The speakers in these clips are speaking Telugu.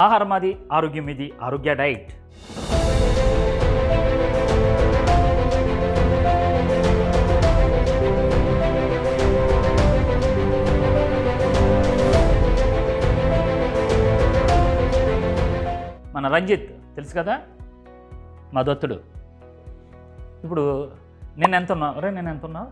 ఆహారం అది, ఆరోగ్యం ఇది, ఆరోగ్య డైట్. మన రంజిత్ తెలుసు కదా, మా దత్తుడు. ఇప్పుడు నేను ఎంత ఉన్నావు? నేను ఎంత ఉన్నావు?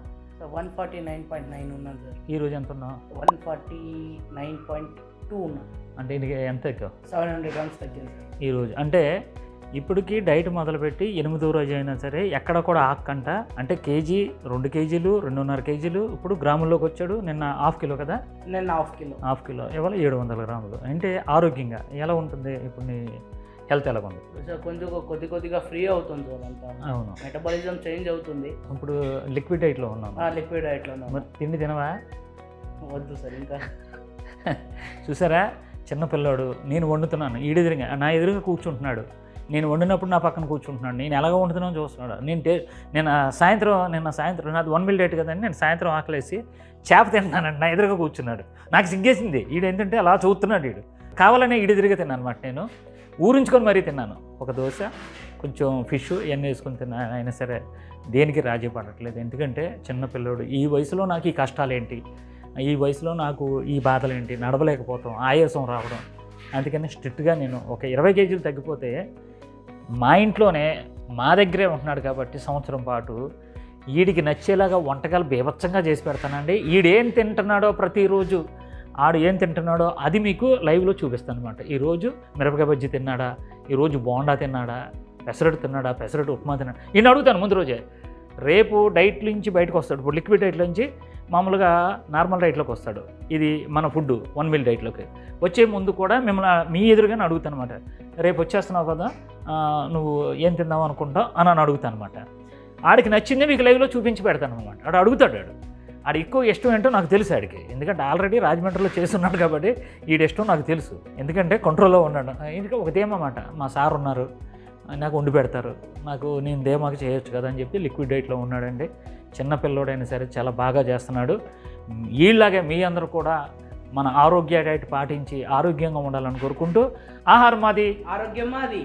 149.9 ఉన్నాను సార్. ఈరోజు ఎంత ఉన్నావు? 149.2 ఉన్నాను. అంటే ఇంటికి ఎంత ఎక్కువ? 700 grams తగ్గింది సార్ ఈరోజు. అంటే ఇప్పటికి డైట్ మొదలుపెట్టి 8వ రోజు అయినా సరే ఎక్కడ కూడా ఆక్కంట. అంటే కేజీ, 2 కేజీలు, 2.5 కేజీలు, ఇప్పుడు గ్రాముల్లోకి వచ్చాడు. నిన్న ½ కిలో కదా? నిన్న ½ కిలో. ఇవాళ 700 గ్రాములు. అంటే ఆరోగ్యంగా ఎలా ఉంటుంది? ఇప్పుడు నీ హెల్త్ ఎలా ఉంది? సార్ కొంచెం కొద్దిగా ఫ్రీ అవుతుంది సార్ అంతా. అవును, మెటబాలిజం చేంజ్ అవుతుంది. ఇప్పుడు లిక్విడ్ డైట్లో ఉన్నాను. లిక్విడ్ డైట్లో ఉన్నాను. మరి తిండి తినవా? వద్దు సార్ ఇంకా. చూసారా, చిన్న పిల్లాడు, నేను వండుతున్నాను, నా ఎదురుగా కూర్చుంటున్నాడు. నేను వండినప్పుడు నా పక్కన కూర్చుంటున్నాడు. నేను ఎలాగ వండుతున్నాను చూస్తున్నాడు. నిన్న సాయంత్రం నాది 1 మీల్ డైట్ కదండి. నేను సాయంత్రం ఆకలేసి చేప తింటున్నానండి. నా ఎదురుగా కూర్చున్నాడు. నాకు సిగ్గేసింది. ఏంటంటే అలా చూస్తున్నాడు. కావాలనే ఎదురుగా తిన్నాను అనమాట. నేను ఊరించుకొని మరీ తిన్నాను. ఒక దోశ, కొంచెం ఫిష్ ఇవన్నీ వేసుకొని తిన్నాను. అయినా సరే దేనికి రాజీ పడట్లేదు. ఎందుకంటే చిన్నపిల్లడు, ఈ వయసులో నాకు ఈ కష్టాలేంటి, ఈ వయసులో నాకు ఈ బాధలేంటి, నడవలేకపోతాం, ఆయాసం రావడం. అందుకని స్ట్రిక్ట్గా నేను ఒక 20 కేజీలు తగ్గిపోతే మా ఇంట్లోనే మా దగ్గరే ఉంటున్నాడు కాబట్టి సంవత్సరం పాటు వీడికి నచ్చేలాగా వంటకాలు బీభత్సంగా చేసి పెడతానండి. ఈడేం తింటున్నాడో ప్రతిరోజు, ఆడు ఏం తింటున్నాడో అది మీకు లైవ్లో చూపిస్తాను అనమాట. ఈరోజు మిరపకాయ బజ్జీ తిన్నాడా, ఈరోజు బోండా తిన్నాడా, పెసరట్టు తిన్నాడా, పెసరట్టు ఉప్మా తిన్నాడా, ఈయన అడుగుతాను ముందు రోజే. రేపు డైట్ నుంచి బయటకు వస్తాడు. ఇప్పుడు లిక్విడ్ డైట్ నుంచి మామూలుగా నార్మల్ డైట్లోకి వస్తాడు. ఇది మన ఫుడ్ 1 మీల్ డైట్లోకి వచ్చే ముందు కూడా మిమ్మల్ని మీ ఎదురుగానే అడుగుతాను అనమాట. రేపు వచ్చేస్తున్నావు కదా, నువ్వు ఏం తిందావు అనుకుంటావు అని అడుగుతాను అనమాట. ఆడికి నచ్చిందే మీకు లైవ్లో చూపించి పెడతాను అనమాట. ఆడు అడుగుతాడు. ఆడు ఎక్కువ ఇష్టం ఏంటో నాకు తెలుసు ఆడికి. ఎందుకంటే ఆల్రెడీ రాజమండ్రిలో చేస్తున్నాడు కాబట్టి ఈడు ఇష్టం నాకు తెలుసు. ఎందుకంటే కంట్రోల్లో ఉన్నాడు. ఎందుకంటే ఒక ధీమమాట, మా సార్ ఉన్నారు, నాకు వండి పెడతారు, నేను ధీమాకి చేయొచ్చు కదా అని చెప్పి లిక్విడ్ డైట్లో ఉన్నాడండి. చిన్న పిల్లోడైనా సరే చాలా బాగా చేస్తున్నాడు. వీళ్ళలాగే మీ అందరూ కూడా మన ఆరోగ్య డైట్ పాటించి ఆరోగ్యంగా ఉండాలని కోరుకుంటూ, ఆహారం మాది, ఆరోగ్యం మాది.